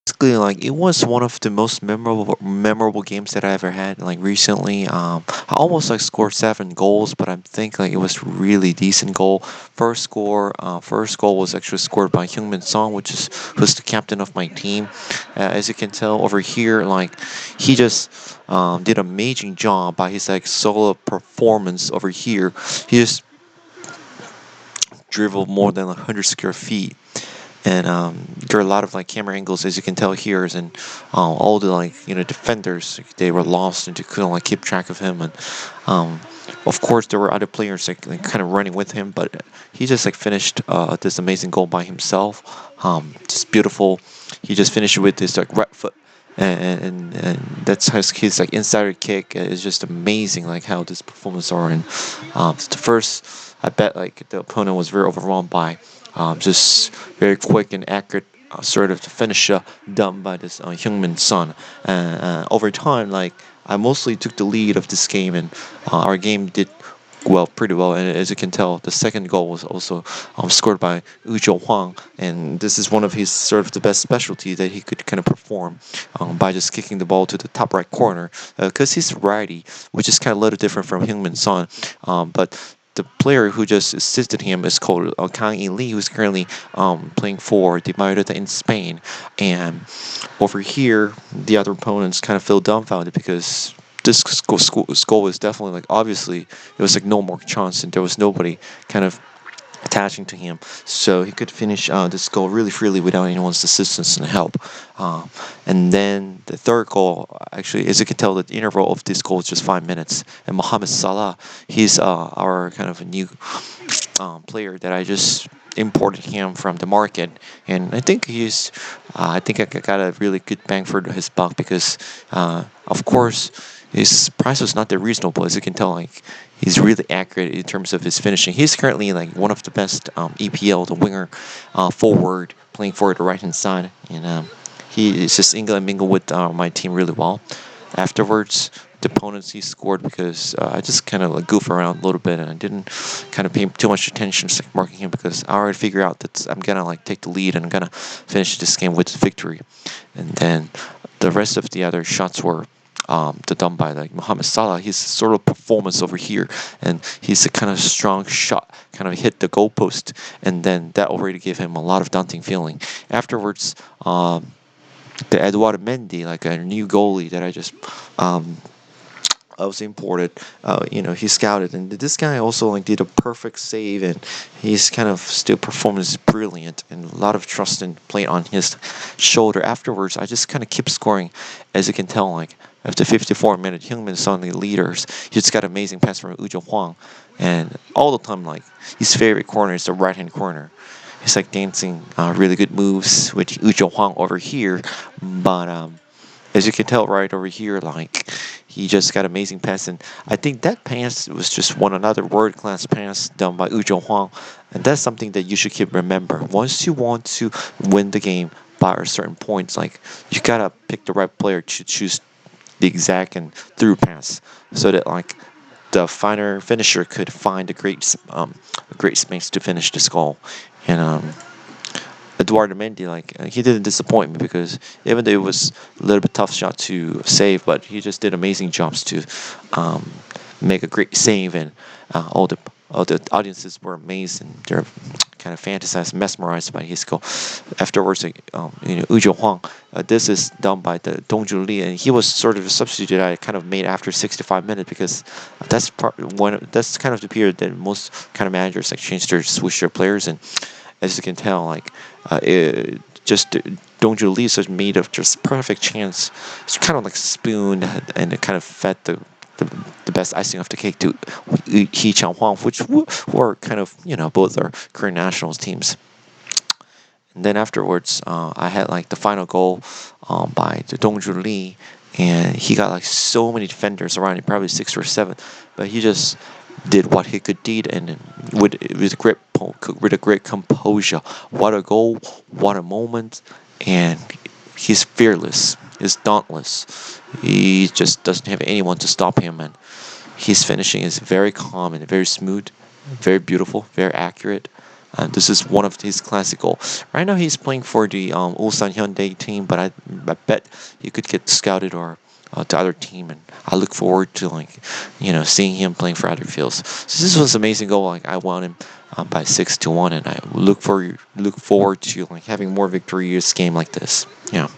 basically, like it was one of the most memorable games that I ever had. Like recently, I almost like scored 7 goals, but I think like it was really decent goal. First goal was actually scored by Heung-min Song, who's the captain of my team. As you can tell over here, like he just did an amazing job by his like solo performance over here. He just dribbled more than 100 square feet, and there are a lot of like camera angles as you can tell here, and all the like defenders, they were lost and they couldn't like keep track of him, and um, of course there were other players like kind of running with him, but he just like finished this amazing goal by himself. Just beautiful. He just finished with this like right foot, and that's his like insider kick is just amazing, like how this performance are. And the first, I bet like the opponent was very overwhelmed by just very quick and accurate sort of the finisher done by this Heung-min Son. Over time, like I mostly took the lead of this game, and our game did pretty well. And as you can tell, the second goal was also scored by Ujo Huang, and this is one of his sort of the best specialty that he could kind of perform by just kicking the ball to the top right corner, because he's righty, which is kind of a little different from Heung-min Son. But the player who just assisted him is called Kang In Lee, who's currently playing for the Mayorita in Spain. And over here, the other opponents kind of feel dumbfounded because this goal is definitely like obviously it was like no more chance, and there was nobody kind of attaching to him, so he could finish this goal really freely without anyone's assistance and help. And then the third goal, actually, as you can tell, the interval of this goal is just 5 minutes. And Mohamed Salah, he's our kind of a new player that I just imported him from the market, and I think I think I got a really good bang for his buck because, of course, his price was not that reasonable. As you can tell, like he's really accurate in terms of his finishing. He's currently like one of the best EPL, the winger, forward, playing for the right hand side, and he is just mingle with my team really well. Afterwards, the opponents he scored because I just kind of like goof around a little bit, and I didn't kind of pay too much attention to like, marking him because I already figured out that I'm gonna like take the lead and I'm gonna finish this game with victory. And then the rest of the other shots were done by like Mohamed Salah. His sort of performance over here, and he's a kind of strong shot, kind of hit the goalpost, and then that already gave him a lot of daunting feeling. Afterwards, the Eduardo Mendy, like a new goalie that I was imported. He scouted, and this guy also like did a perfect save, and he's kind of still performance brilliant, and a lot of trust and play on his shoulder. Afterwards, I just kind of keep scoring, as you can tell, like after 54 minutes, Heung-min Son, the leaders, he just got amazing pass from Ujo Huang, and all the time, like his favorite corner is the right hand corner. He's like dancing really good moves with Ujo Huang over here, but as you can tell right over here, like he just got amazing pass, and I think that pass was just another world class pass done by Ujo Huang, and that's something that you should keep remember. Once you want to win the game by a certain points, like you gotta pick the right player to choose the exact and through pass, so that like the finisher could find a great space to finish this goal, and Eduardo Mendy, like he didn't disappoint me because even though it was a little bit tough shot to save, but he just did amazing jobs to make a great save, and all the audiences were amazed, and they're kind of fantasized, mesmerized by his goal. Afterwards, Ujo Huang, this is done by the Dongju Li, and he was sort of a substitute that I kind of made after 65 minutes because that's kind of the period that most kind of managers like switch their players, and as you can tell, like just Dongju Li is made of just perfect chance. It's kind of like spoon, and it kind of fed the best icing of the cake to He Chang Huang, who are kind of both are Korean nationals teams. And then afterwards, I had like the final goal by the Dongju Li, and he got like so many defenders around him, probably 6 or 7, but he just did what he could do, and with a great composure. What a goal! What a moment! And he's fearless. He's dauntless. He just doesn't have anyone to stop him, and his finishing is very calm and very smooth, very beautiful, very accurate. This is one of his classic goals. Right now, he's playing for the Ulsan Hyundai team, but I bet he could get scouted or to other team, and I look forward to seeing him playing for other fields. So this was an amazing goal. Like I won him by 6-1, and I look forward to having more victorious game like this. Yeah.